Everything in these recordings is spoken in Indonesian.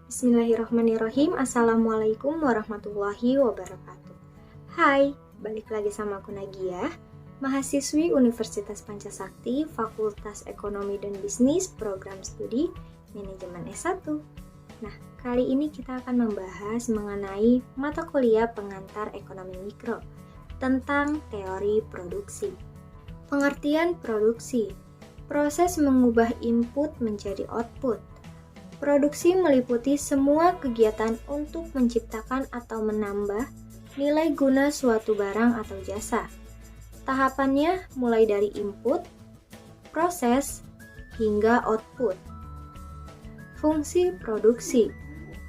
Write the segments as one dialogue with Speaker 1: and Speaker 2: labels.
Speaker 1: Bismillahirrahmanirrahim. Assalamualaikum warahmatullahi wabarakatuh. Hai, balik lagi sama aku Nagia, mahasiswi Universitas Pancasakti, Fakultas Ekonomi dan Bisnis, Program Studi Manajemen S1. Nah, kali ini kita akan membahas mengenai mata kuliah pengantar ekonomi mikro tentang teori produksi. Pengertian produksi, proses mengubah input menjadi output. Produksi meliputi semua kegiatan untuk menciptakan atau menambah nilai guna suatu barang atau jasa. Tahapannya mulai dari input, proses, hingga output. Fungsi produksi,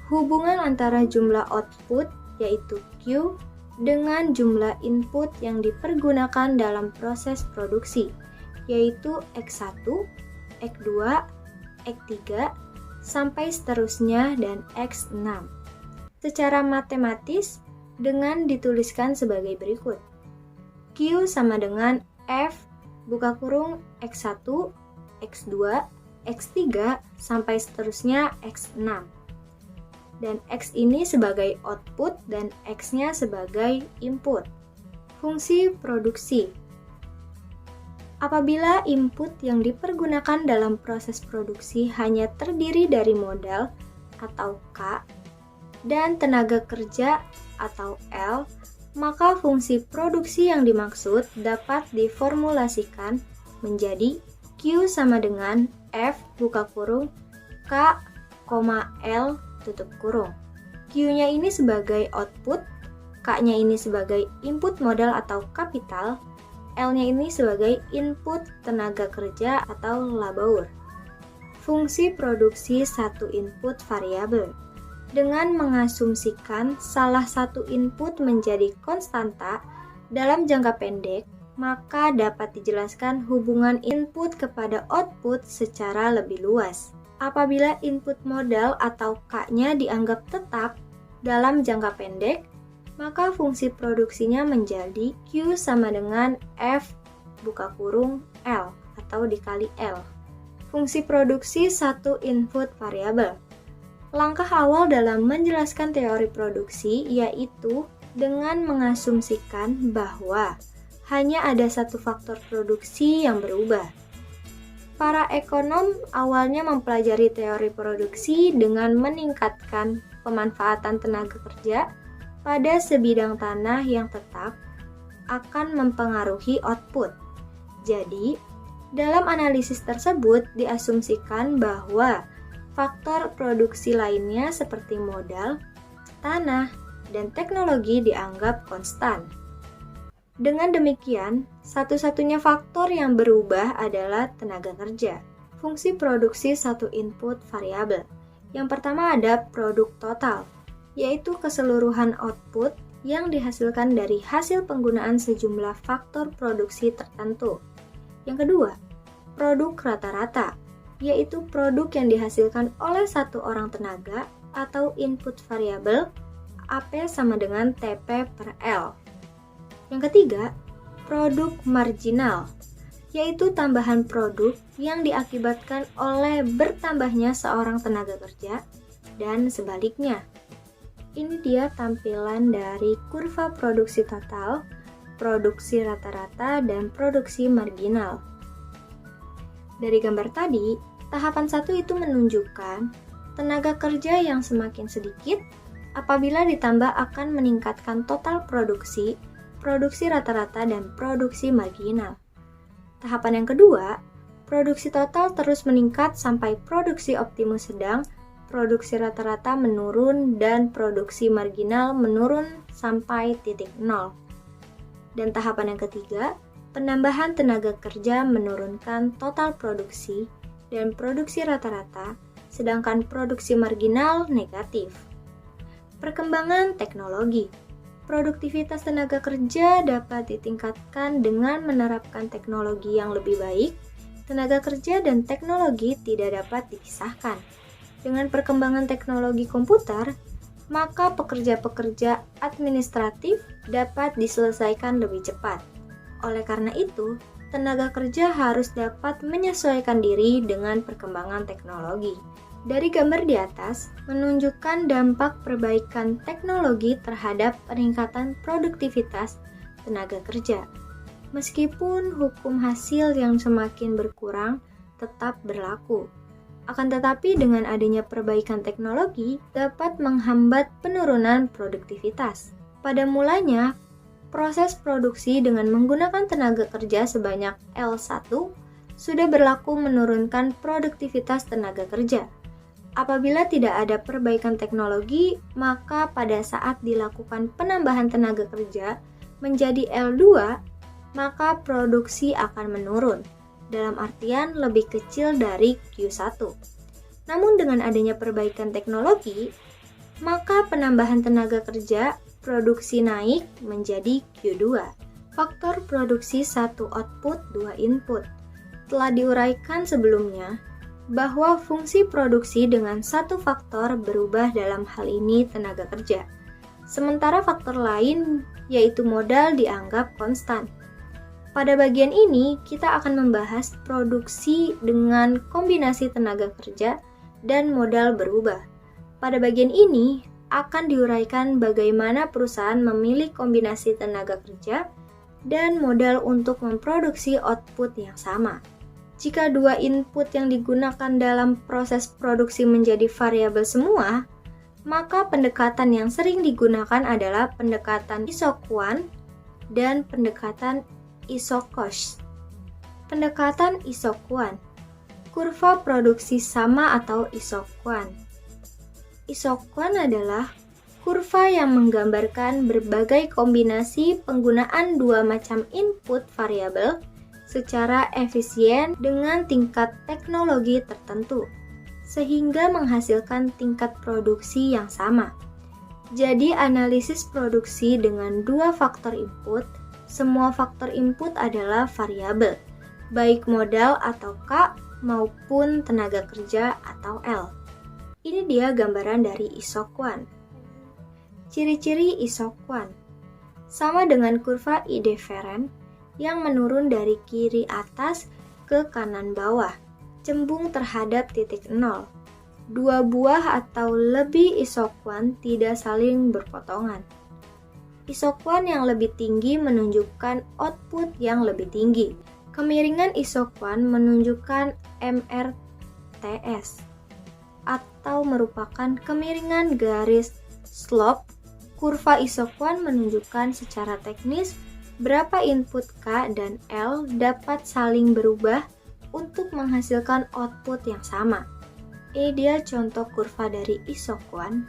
Speaker 1: hubungan antara jumlah output yaitu Q dengan jumlah input yang dipergunakan dalam proses produksi, yaitu X1, X2, X3, sampai seterusnya dan X6. Secara matematis dengan dituliskan sebagai berikut. Q sama dengan F buka kurung X1, X2, X3 sampai seterusnya X6. Dan X ini sebagai output dan X-nya sebagai input. Fungsi produksi. Apabila input yang dipergunakan dalam proses produksi hanya terdiri dari modal atau K dan tenaga kerja atau L, maka fungsi produksi yang dimaksud dapat diformulasikan menjadi Q sama dengan F buka kurung K, L tutup kurung. Q-nya ini sebagai output, K-nya ini sebagai input modal atau kapital, L-nya ini sebagai input tenaga kerja atau labour. Fungsi produksi satu input variabel. Dengan mengasumsikan salah satu input menjadi konstanta dalam jangka pendek, maka dapat dijelaskan hubungan input kepada output secara lebih luas. Apabila input modal atau K-nya dianggap tetap dalam jangka pendek, maka fungsi produksinya menjadi Q sama dengan F buka kurung L atau dikali L. Fungsi produksi satu input variabel. Langkah awal dalam menjelaskan teori produksi yaitu dengan mengasumsikan bahwa hanya ada satu faktor produksi yang berubah. Para ekonom awalnya mempelajari teori produksi dengan meningkatkan pemanfaatan tenaga kerja pada sebidang tanah yang tetap akan mempengaruhi output. Jadi, dalam analisis tersebut diasumsikan bahwa faktor produksi lainnya seperti modal, tanah, dan teknologi dianggap konstan. Dengan demikian, satu-satunya faktor yang berubah adalah tenaga kerja. Fungsi produksi satu input variabel. Yang pertama ada produk total, yaitu keseluruhan output yang dihasilkan dari hasil penggunaan sejumlah faktor produksi tertentu. Yang kedua, produk rata-rata, yaitu produk yang dihasilkan oleh satu orang tenaga atau input variabel AP sama dengan TP per L. Yang ketiga, produk marginal, yaitu tambahan produk yang diakibatkan oleh bertambahnya seorang tenaga kerja dan sebaliknya. Ini dia tampilan dari kurva produksi total, produksi rata-rata, dan produksi marginal. Dari gambar tadi, tahapan 1 itu menunjukkan tenaga kerja yang semakin sedikit apabila ditambah akan meningkatkan total produksi, produksi rata-rata, dan produksi marginal. Tahapan yang kedua, produksi total terus meningkat sampai produksi optimum sedang, produksi rata-rata menurun, dan produksi marginal menurun sampai titik nol. Dan tahapan yang ketiga, penambahan tenaga kerja menurunkan total produksi dan produksi rata-rata, sedangkan produksi marginal negatif. Perkembangan teknologi. Produktivitas tenaga kerja dapat ditingkatkan dengan menerapkan teknologi yang lebih baik. Tenaga kerja dan teknologi tidak dapat dipisahkan. Dengan perkembangan teknologi komputer, maka pekerja-pekerja administratif dapat diselesaikan lebih cepat. Oleh karena itu, tenaga kerja harus dapat menyesuaikan diri dengan perkembangan teknologi. Dari gambar di atas menunjukkan dampak perbaikan teknologi terhadap peningkatan produktivitas tenaga kerja. Meskipun hukum hasil yang semakin berkurang tetap berlaku. Akan tetapi dengan adanya perbaikan teknologi dapat menghambat penurunan produktivitas. Pada mulanya, proses produksi dengan menggunakan tenaga kerja sebanyak L1 sudah berlaku menurunkan produktivitas tenaga kerja. Apabila tidak ada perbaikan teknologi, maka pada saat dilakukan penambahan tenaga kerja menjadi L2, maka produksi akan menurun, dalam artian lebih kecil dari Q1. Namun dengan adanya perbaikan teknologi, maka penambahan tenaga kerja produksi naik menjadi Q2. Faktor produksi 1 output 2 input. Telah diuraikan sebelumnya bahwa fungsi produksi dengan satu faktor berubah dalam hal ini tenaga kerja. Sementara faktor lain yaitu modal dianggap konstan. Pada bagian ini kita akan membahas produksi dengan kombinasi tenaga kerja dan modal berubah. Pada bagian ini akan diuraikan bagaimana perusahaan memilih kombinasi tenaga kerja dan modal untuk memproduksi output yang sama. Jika dua input yang digunakan dalam proses produksi menjadi variabel semua, maka pendekatan yang sering digunakan adalah pendekatan isoquant dan pendekatan isocost. Pendekatan isoquant, kurva produksi sama atau isoquant. Isoquant adalah kurva yang menggambarkan berbagai kombinasi penggunaan dua macam input variabel secara efisien dengan tingkat teknologi tertentu, sehingga menghasilkan tingkat produksi yang sama. Jadi analisis produksi dengan dua faktor input, semua faktor input adalah variabel, baik modal atau K maupun tenaga kerja atau L. Ini dia gambaran dari isoquant. Ciri-ciri isoquant sama dengan kurva Ide-Ferrand yang menurun dari kiri atas ke kanan bawah, cembung terhadap titik nol. Dua buah atau lebih isoquant tidak saling berpotongan. Isoquant yang lebih tinggi menunjukkan output yang lebih tinggi. Kemiringan isoquant menunjukkan MRTS atau merupakan kemiringan garis slope. Kurva isoquant menunjukkan secara teknis berapa input K dan L dapat saling berubah untuk menghasilkan output yang sama. Ini dia contoh kurva dari isoquant.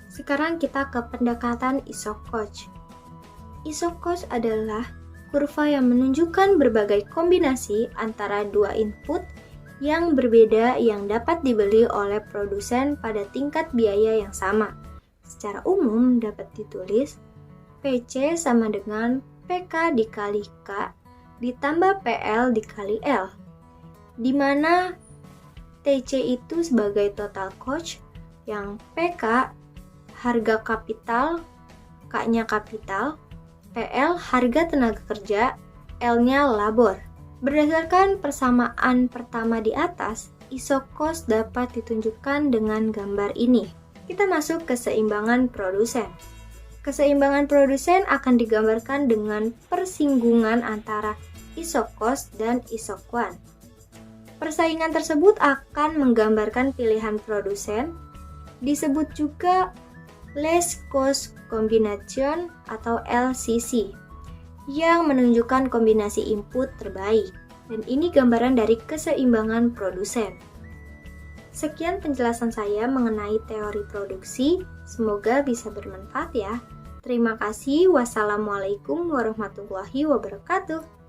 Speaker 1: Sekarang kita ke pendekatan isocost. Isocost adalah kurva yang menunjukkan berbagai kombinasi antara dua input yang berbeda yang dapat dibeli oleh produsen pada tingkat biaya yang sama. Secara umum dapat ditulis PC sama dengan PK dikali K ditambah PL dikali L, di mana TC itu sebagai total cost, yang PK harga kapital, K-nya kapital, PL harga tenaga kerja, L-nya labor. Berdasarkan persamaan pertama di atas, isocost dapat ditunjukkan dengan gambar ini. Kita masuk ke keseimbangan produsen. Keseimbangan produsen akan digambarkan dengan persinggungan antara isocost dan isoquant. Persaingan tersebut akan menggambarkan pilihan produsen, disebut juga Least Cost Combination atau LCC, yang menunjukkan kombinasi input terbaik. Dan ini gambaran dari keseimbangan produsen. Sekian penjelasan saya mengenai teori produksi, semoga bisa bermanfaat ya. Terima kasih. Wassalamualaikum warahmatullahi wabarakatuh.